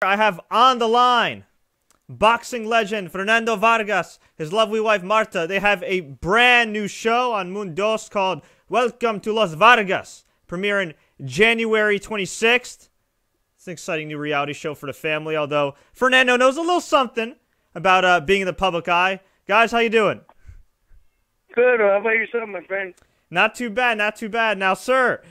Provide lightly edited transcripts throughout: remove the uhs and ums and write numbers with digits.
I have on the line boxing legend Fernando Vargas, his lovely wife Marta. They have a brand new show on Mundos called Welcome to Los Vargas, premiering January 26th. It's an exciting new reality show for the family, although Fernando knows a little something about being in the public eye. Guys, how you doing? Good. How about yourself, my friend? Not too bad, not too bad. Now, sir,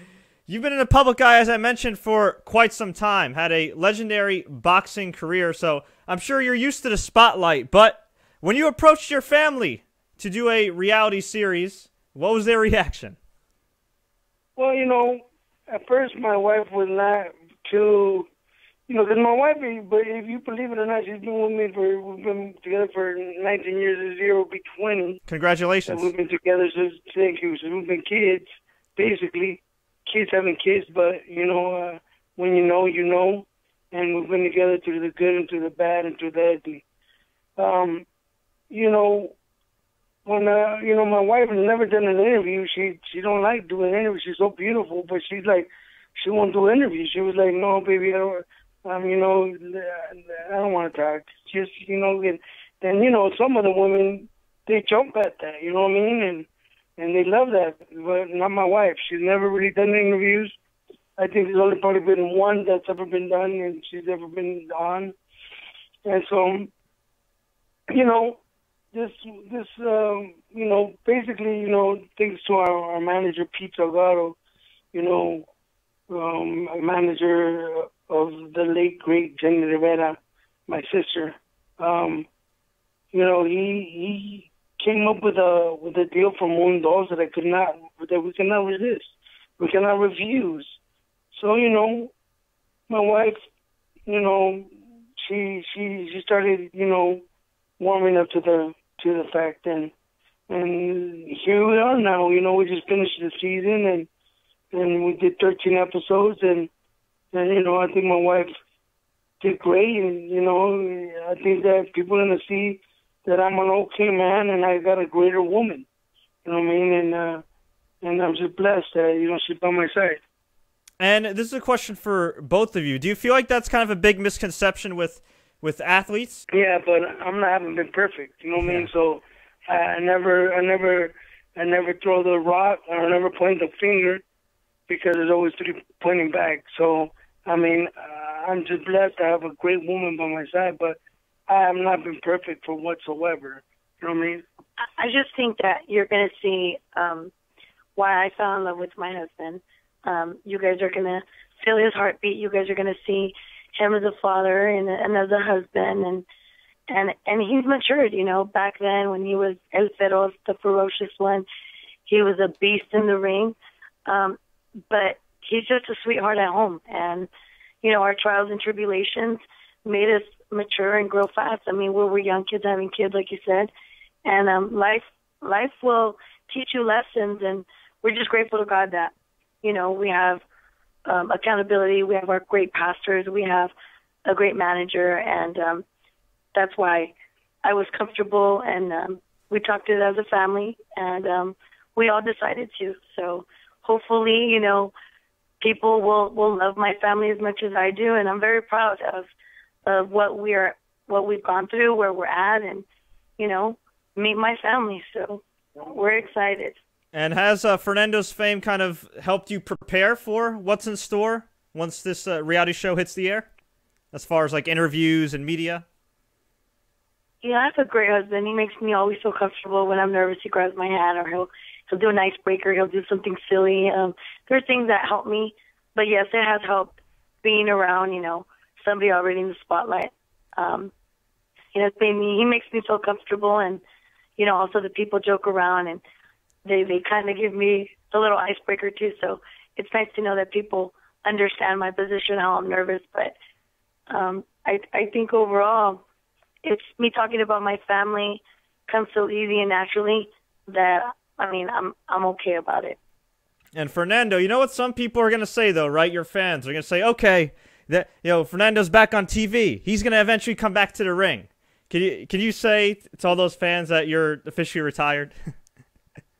you've been in the public eye, as I mentioned, for quite some time. Had a legendary boxing career, so I'm sure you're used to the spotlight. But when you approached your family to do a reality series, what was their reaction? Well, at first my wife was not too, because my wife, but if you believe it or not, we've been together for 19 years. This year will be 20. Congratulations. And we've been together since, thank you. So we've been kids, basically. Kids having kids, but, when you know, and we've been together through the good and through the bad and through the ugly. When my wife has never done an interview. She don't like doing interviews. She's so beautiful, but she's like, she won't do interviews. She was like, no, baby, I don't, I don't want to talk. Just, and then, some of the women, they jump at that, you know what I mean? And they love that, but not my wife. She's never really done interviews. I think there's only probably been one that's ever been done, and she's ever been on. And so, basically, thanks to our manager, Pete Salgado, a manager of the late, great Jenny Rivera, my sister, he came up with a deal from Mundos that we cannot resist. We cannot refuse. So, my wife, she started, warming up to the fact, and here we are now. We just finished the season, and we did 13 episodes, and I think my wife did great, and I think that people are gonna see that I'm an okay man and I got a greater woman. You know what I mean? And I'm just blessed that she's by my side. And this is a question for both of you. Do you feel like that's kind of a big misconception with athletes? Yeah, but I haven't been perfect. You know what I mean? So I never throw the rock, or I never point the finger, because there's always three pointing back. So I'm just blessed to have a great woman by my side, but I have not been perfect for whatsoever. You know what I mean? I just think that you're going to see why I fell in love with my husband. You guys are going to feel his heartbeat. You guys are going to see him as a father and as a husband. And he's matured, Back then when he was El Feroz, the ferocious one, he was a beast in the ring. But he's just a sweetheart at home. And, our trials and tribulations made us mature and grow fast. We were young kids having kids, like you said, and life will teach you lessons, and we're just grateful to God that we have accountability, we have our great pastors, we have a great manager, and that's why I was comfortable, and we talked it as a family, and we all decided to. So hopefully, people will love my family as much as I do, and I'm very proud of what we've gone through, where we're at, and meet my family. So we're excited. And has Fernando's fame kind of helped you prepare for what's in store once this reality show hits the air, as far as like interviews and media? Yeah, I have a great husband. He makes me always feel comfortable. When I'm nervous, he grabs my hand, or he'll do an icebreaker. He'll do something silly. There are things that help me, but yes, it has helped being around, somebody already in the spotlight. It's made me. He makes me feel comfortable, and also the people joke around, and they kind of give me a little icebreaker too. So it's nice to know that people understand my position, how I'm nervous. But I think overall, it's me talking about my family comes so easy and naturally that I'm okay about it. And Fernando, you know what some people are gonna say though, right? Your fans are gonna say, okay, that Fernando's back on TV. He's gonna eventually come back to the ring. Can you say to all those fans that you're officially retired?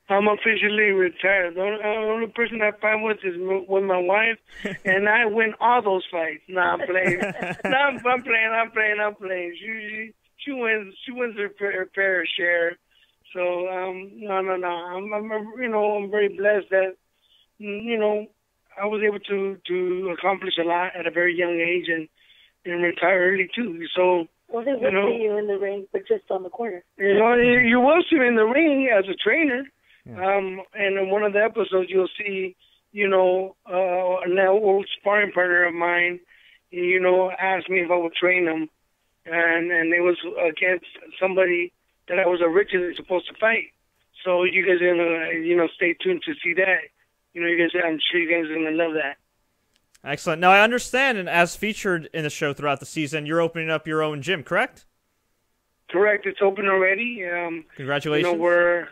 I'm officially retired. The only person I fight with is with my wife, and I win all those fights. Nah, I'm playing. Nah, I'm playing. She wins her fair share. So no. I'm very blessed that I was able to accomplish a lot at a very young age and retire early too. So. Well, they will see you in the ring, but just on the corner. You will see me in the ring as a trainer. Yeah. And in one of the episodes, you'll see, an old sparring partner of mine, asked me if I would train him. And it was against somebody that I was originally supposed to fight. So you guys are going to, stay tuned to see that. I'm sure you guys are going to love that. Excellent. Now, I understand, and as featured in the show throughout the season, you're opening up your own gym, correct? Correct. It's open already. Congratulations. We're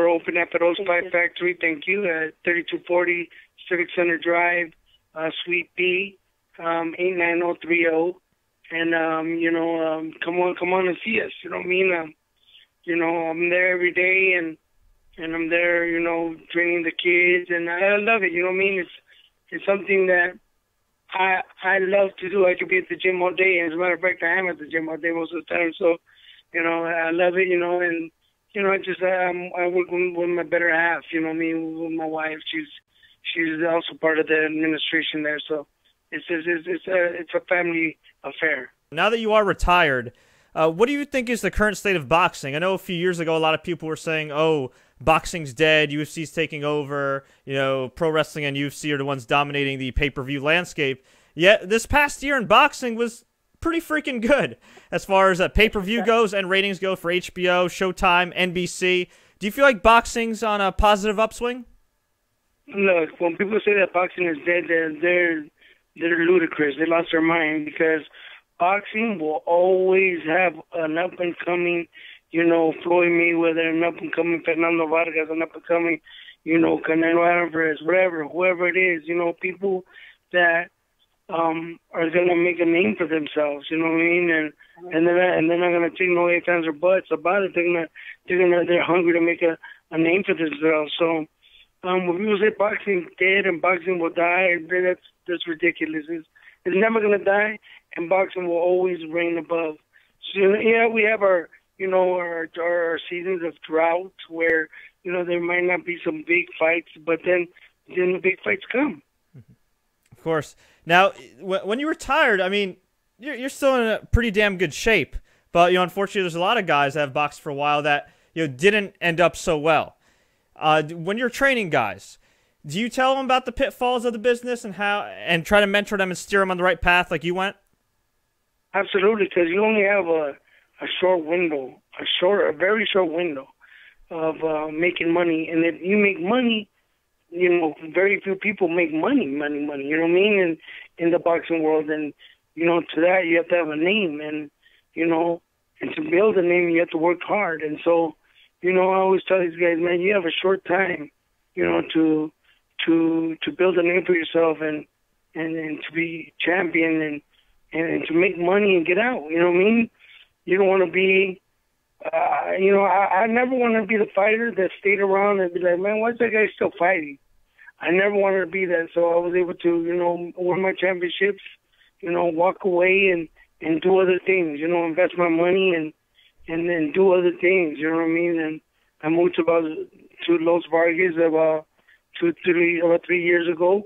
open at the Rose Pie Factory. Thank you. At 3240 Civic Center Drive, Suite B, 89030. And come on and see us. You know what I mean? I'm there every day, and I'm there, training the kids, and I love it. You know what I mean? It's something that I love to do. I could be at the gym all day. As a matter of fact, I am at the gym all day most of the time. So, I love it. And I work with my better half. You know what I mean? With my wife, she's also part of the administration there. So, it's a family affair. Now that you are retired, what do you think is the current state of boxing? I know a few years ago, a lot of people were saying, "Oh, boxing's dead. UFC's taking over. Pro wrestling and UFC are the ones dominating the pay-per-view landscape." Yet this past year in boxing was pretty freaking good as far as pay-per-view goes and ratings go for HBO, Showtime, NBC. Do you feel like boxing's on a positive upswing? Look, when people say that boxing is dead, they're ludicrous. They lost their mind, because boxing will always have an up-and-coming, Floyd Mayweather, an up-and-coming Fernando Vargas, an up-and-coming, Canelo Alvarez, whoever it is, people that are going to make a name for themselves, you know what I mean? And they're not going to take no ifs, ands, or buts about it. They're hungry to make a name for themselves. So when people say boxing's dead and boxing will die, that's ridiculous. It's never going to die, and boxing will always reign above. So, yeah, we have our seasons of drought where, there might not be some big fights, but then the big fights come. Of course. Now, when you retired, I mean, you're still in a pretty damn good shape, but, unfortunately, there's a lot of guys that have boxed for a while that, didn't end up so well. When you're training guys, do you tell them about the pitfalls of the business and try to mentor them and steer them on the right path like you went? Absolutely, because you only have a short window, a very short window of making money. And if you make money, very few people make money, you know what I mean, in the boxing world. And, to that you have to have a name, and, and to build a name you have to work hard. And so, I always tell these guys, man, you have a short time, to build a name for yourself and to be champion and to make money and get out. You know what I mean? You don't want to be, I never wanted to be the fighter that stayed around and be like, man, why's that guy still fighting? I never wanted to be that. So I was able to, win my championships, walk away and do other things, invest my money and then do other things, you know what I mean? And I moved to Los Vargas about 3 years ago,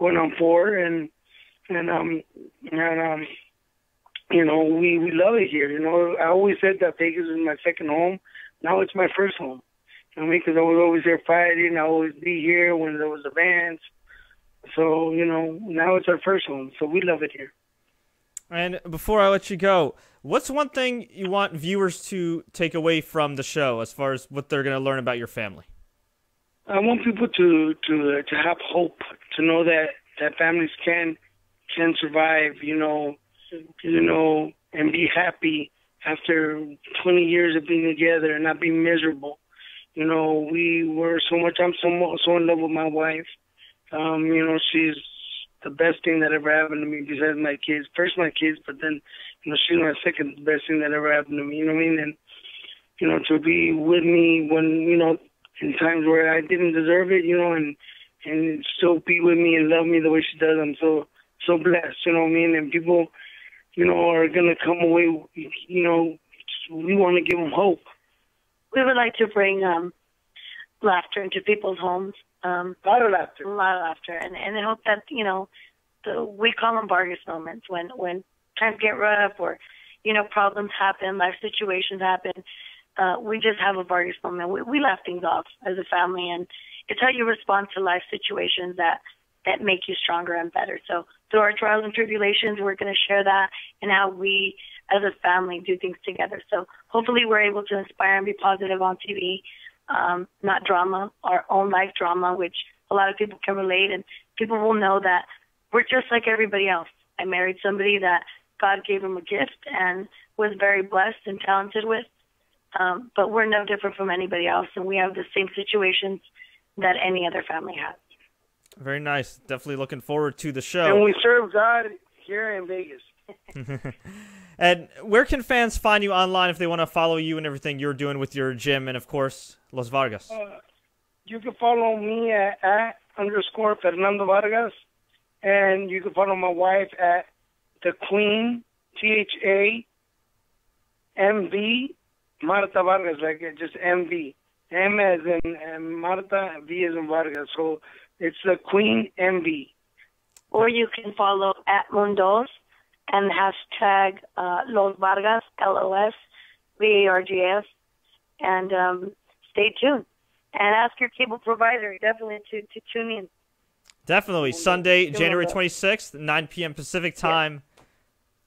going on 4, and we love it here. I always said that Vegas is my second home. Now it's my first home. You know what I mean? Because I was always there fighting. I always be here when there was events. So, now it's our first home. So we love it here. And before I let you go, what's one thing you want viewers to take away from the show as far as what they're going to learn about your family? I want people to have hope, to know that families can survive, and be happy after 20 years of being together and not being miserable. I'm so in love with my wife. She's the best thing that ever happened to me besides my kids. First my kids, but then, she's my second best thing that ever happened to me, you know what I mean? And, to be with me when, in times where I didn't deserve it, and still be with me and love me the way she does. I'm so blessed, you know what I mean? And people, are gonna come away, we want to give them hope. We would like to bring laughter into people's homes. A lot of laughter. A lot of laughter, and I hope that we call them Vargas moments when times get rough or problems happen, life situations happen. We just have a Vargas moment. We laugh things off as a family, and it's how you respond to life situations that make you stronger and better. So through our trials and tribulations, we're going to share that and how we as a family do things together. So hopefully we're able to inspire and be positive on TV, not drama, our own life drama, which a lot of people can relate, and people will know that we're just like everybody else. I married somebody that God gave him a gift and was very blessed and talented with, but we're no different from anybody else, and we have the same situations that any other family has. Very nice. Definitely looking forward to the show. And we serve God here in Vegas. And where can fans find you online if they want to follow you and everything you're doing with your gym and, of course, Los Vargas? You can follow me at _ Fernando Vargas, and you can follow my wife at the Queen, THAMV, Marta Vargas, like just MV. M as in Marta, V as in Vargas. So it's the Queen MV. Or you can follow at Mundos and hashtag Los Vargas, LOSVARGS, and stay tuned. And ask your cable provider definitely to tune in. Definitely. Sunday, January 26th, 9 p.m. Pacific time. Yeah.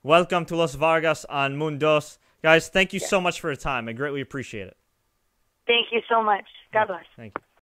Welcome to Los Vargas on Mundos. Guys, thank you so much for your time. I greatly appreciate it. Thank you so much. God bless. Thank you.